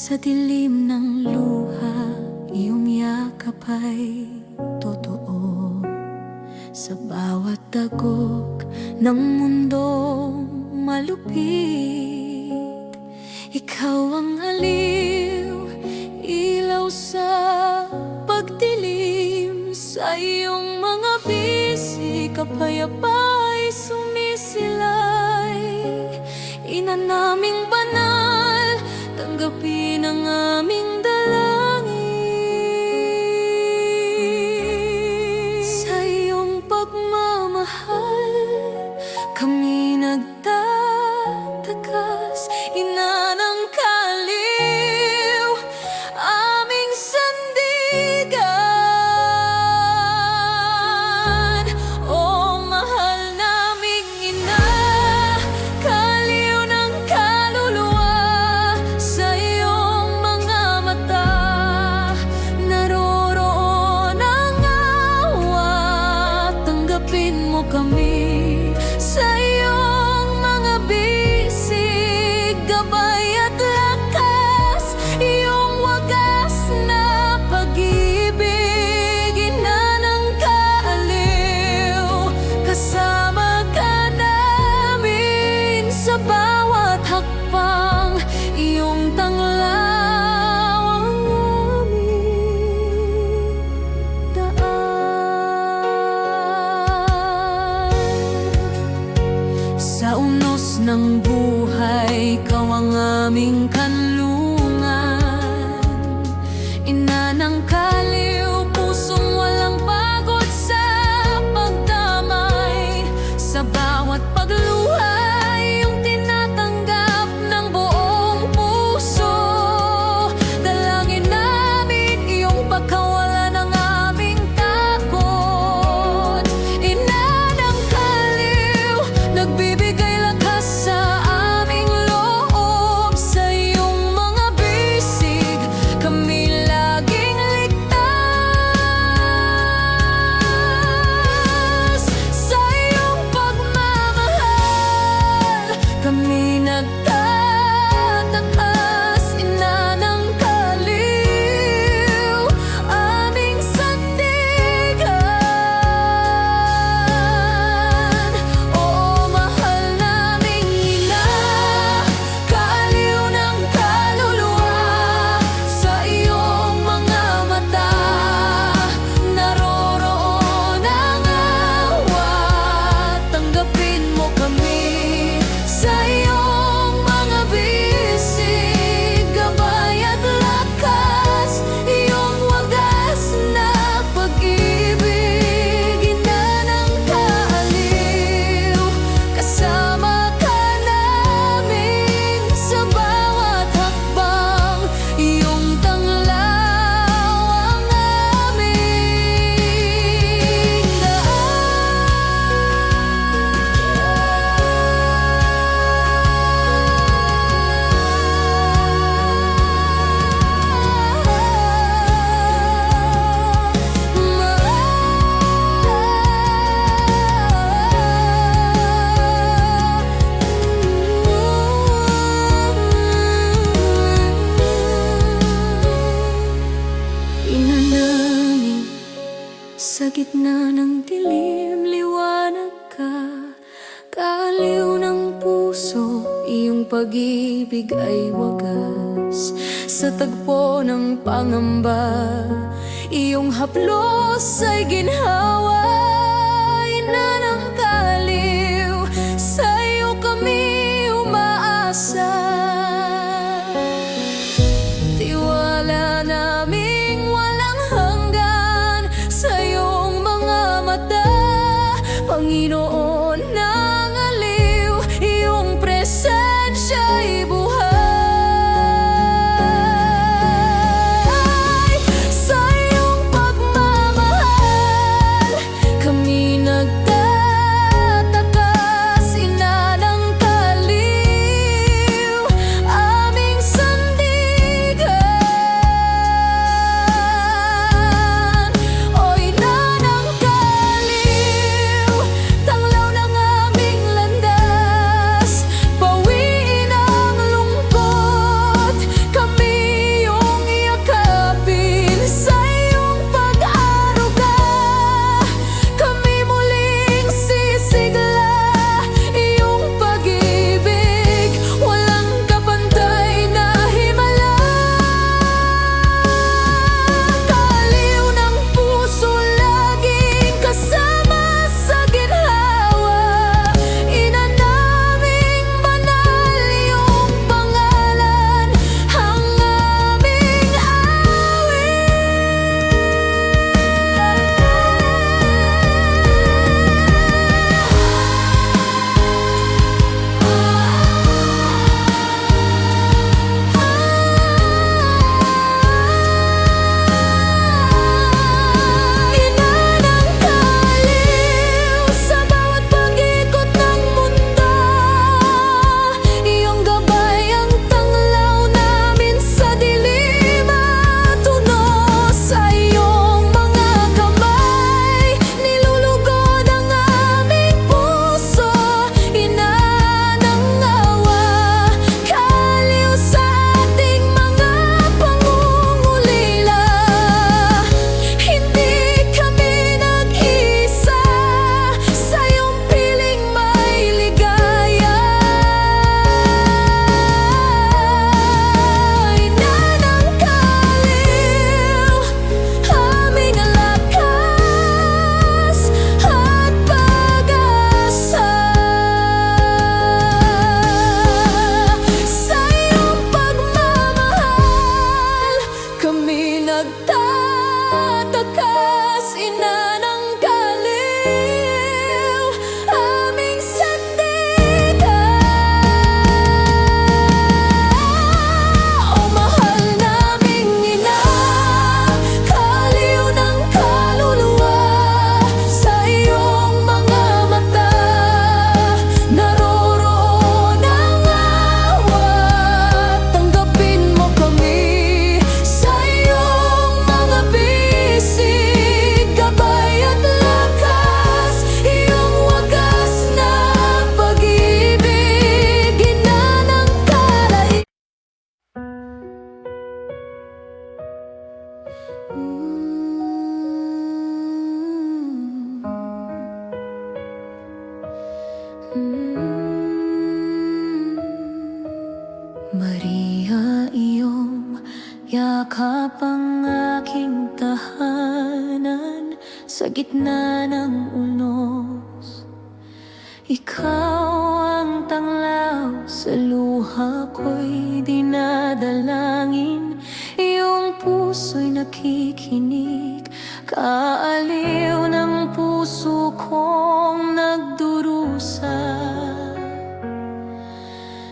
Sa dilim ng luha, iyong yakap ay totoo. Sa bawat dagok ng mundong malupit, ikaw ang aliw, ilaw sa pagdilim. Sa iyong mga bisig, kapayapa'y sumisilay. Ina naming banal, tanggapin ang aming dalangin. Sa iyong pagmamahal, kami nagtatakas. Ina ng kaliw, aming sandigan. O mahal naming ina, kaliw ng kaluluwa. Sa iyong mga mata, naroroon ang awa. Tanggapin mo kami. Sa iyong mga bisig, gabay at lakas. Iyong wagas na pag-ibig, ina ng kaaliw. Kasama ka namin sa bawat hakbang. Iyong tanglaw ang aming daan. Sa unos ng buhay, ikaw ang aming kanlungan. Ina ng kaliw, pusong walang pagod sa pagdamay. Sa bawat pagluha, iyong tinatanggap ng buong puso. Dalangin namin iyong pagkawalan ng aming takot. Ina ng kaliw, nagbibigay lakas sa aming loob. Sa iyong mga bisig, kami laging ligtas. Sa iyong pagmamahal, kami nagtatakas. Ina ng kaliw, aming sandigan. Oo, mahal naming ina, kaaliw ng kaluluwa. Sa iyong mga mata, naroroon ang awa. Tanggapin mo kami. Sa iyong mga bisig, gabay at lakas. Iyong wagas na pag-ibig, ina ng kaaliw. Kasama ka namin sa bawat hakbang. Iyong tanglaw ang aming ina namin. Sa gitna ng dilim, liwanag ka. Kaaliw ng puso, iyong pag-ibig ay wagas. Sa tagpo ng pangamba, iyong haplos ay ginhawa. Ina ng kaaliw, sa iyo kami umaasa. Tiwala naming walang hanggan sa iyong mga mata, Panginoon ng aliw. Iyong presensya'y buhay. Sa iyong pagmamahal, kami nagtatakas. Maria, iyong yakap ang aking tahanan sa gitna ng unos. Ikaw ang tanglaw sa luha ko'y dinadalangin. Iyong puso'y nakikinig, kaaliw ng puso kong nagdurusa.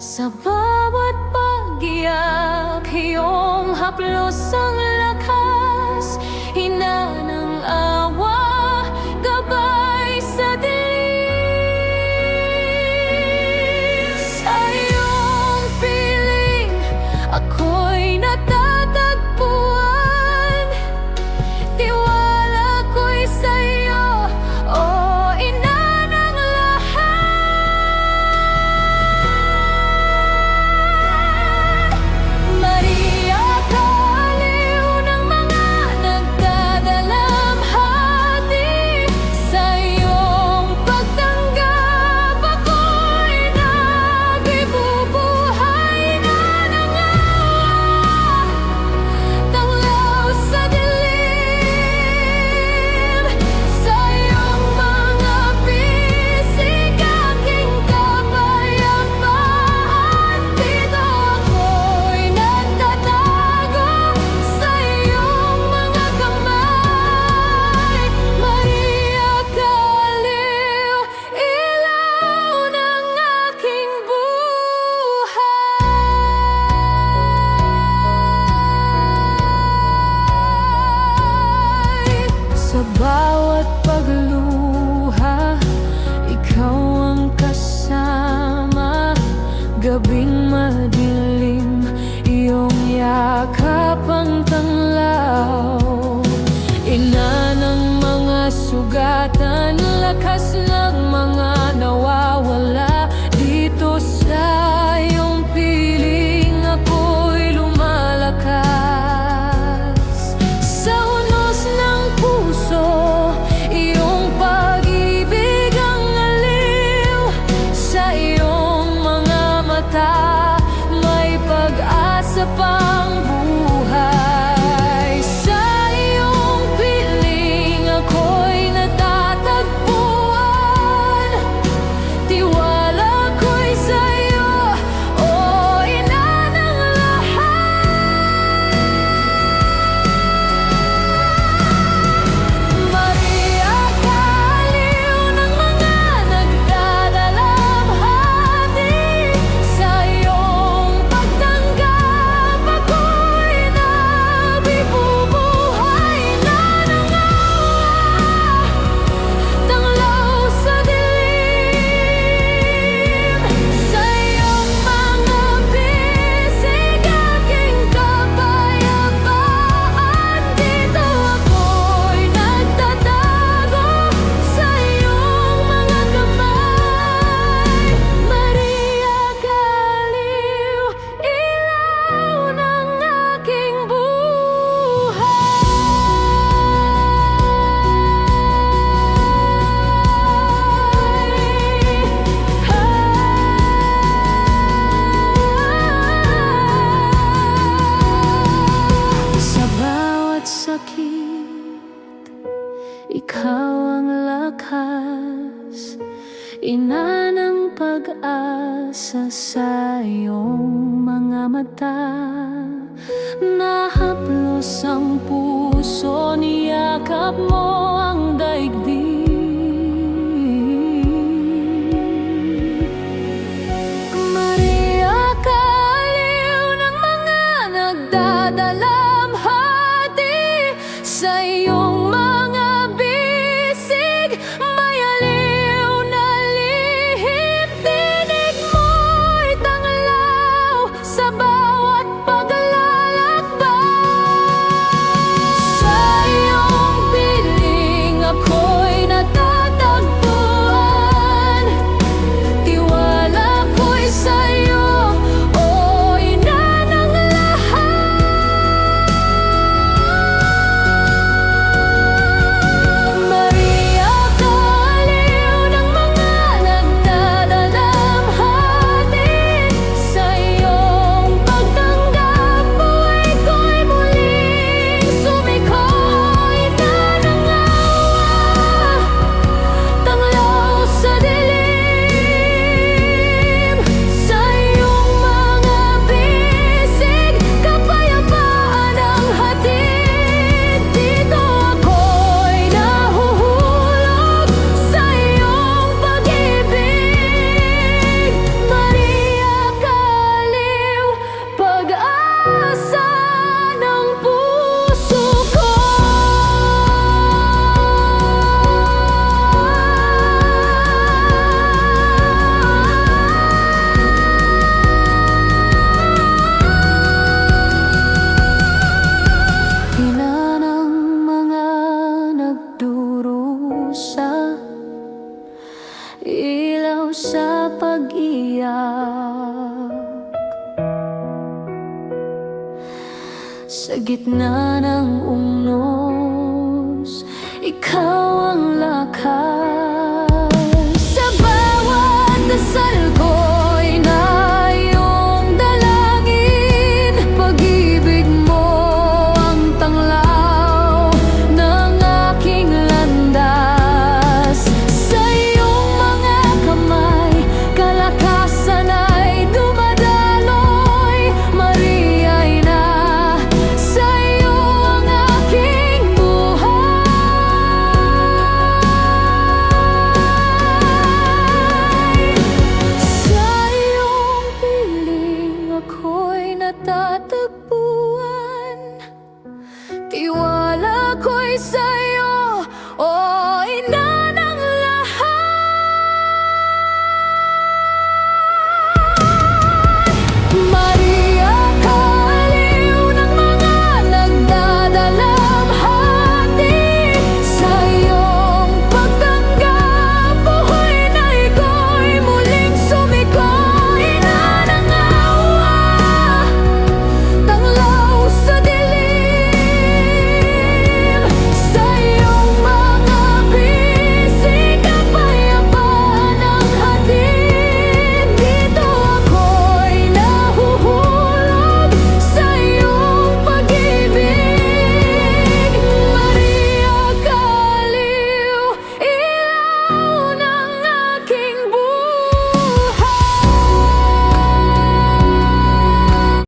Sa bawat pag-iyak, iyong haplos ang lakas, hinanang awa, gabay sa dilim. Sa iyong piling, ako'y natatagpuan, tiwala ko'y sa iyo, o ina ng lahat. Maria, kaaliw ng mga nagdadalamhati, sa iyong pagtanggap ako'y nabibubuhay na nangawa, tanglaw sa dilim. Sa iyong mga bisig aking kapayapaan, dito ako'y nagtatago sa iyong mga kamay. Maria, kaaliw, ilaw ng aking buhay. Sa bawat pagluha, ikaw ang kasama. Gabing madilim, iyong yakap ang tanglaw. Ina ng mga sugatan, lakas ng mga nawawala. Dito sa iyong piling, ako'y lumalakas. Sa unos ng puso, iyong pag-ibig ang aliw. Sa iyong mga mata, may pag-asa pang buhay. Sa iyong piling, ako'y natatagpuan, tiwala ko'y sa iyo, o ina ng lahat. Maria, kaaliw ng mga nagdadalamhati, sa iyong pagtanggap ako'y nabibubuhay na nangawa, tanglaw sa dilim. Sa iyong mga bisig aking kapayapaan, dito ako'y nagtatago sa iyong mga kamay. Maria, kaaliw, ilaw ng aking buhay. Sa bawat sakit, ikaw ang lakas, ina ng pag-asa. Sa iyong mga mata, nahaplos ang puso, niyakap mo ang daigdig. Maria, kaaliw ng mga nagdadalamhati, sa iyong mga bisig, may aliw na lihim. Tinig mo'y tanglaw sa bawat paglalakbay. Sa iyong piling, ako'y Sa gitna ng ungnos, ikaw ang lakas. Sa bawat dasal ko'y na iyong dalangin. Pag-ibig mo ang tanglaw ng aking landas. Sa iyong mga kamay, kalakasan ay dumadaloy. Maria'y na sa iyo ang aking buhay. Sa iyong piling ako'y natatagpuan. Tiwala ko'y sa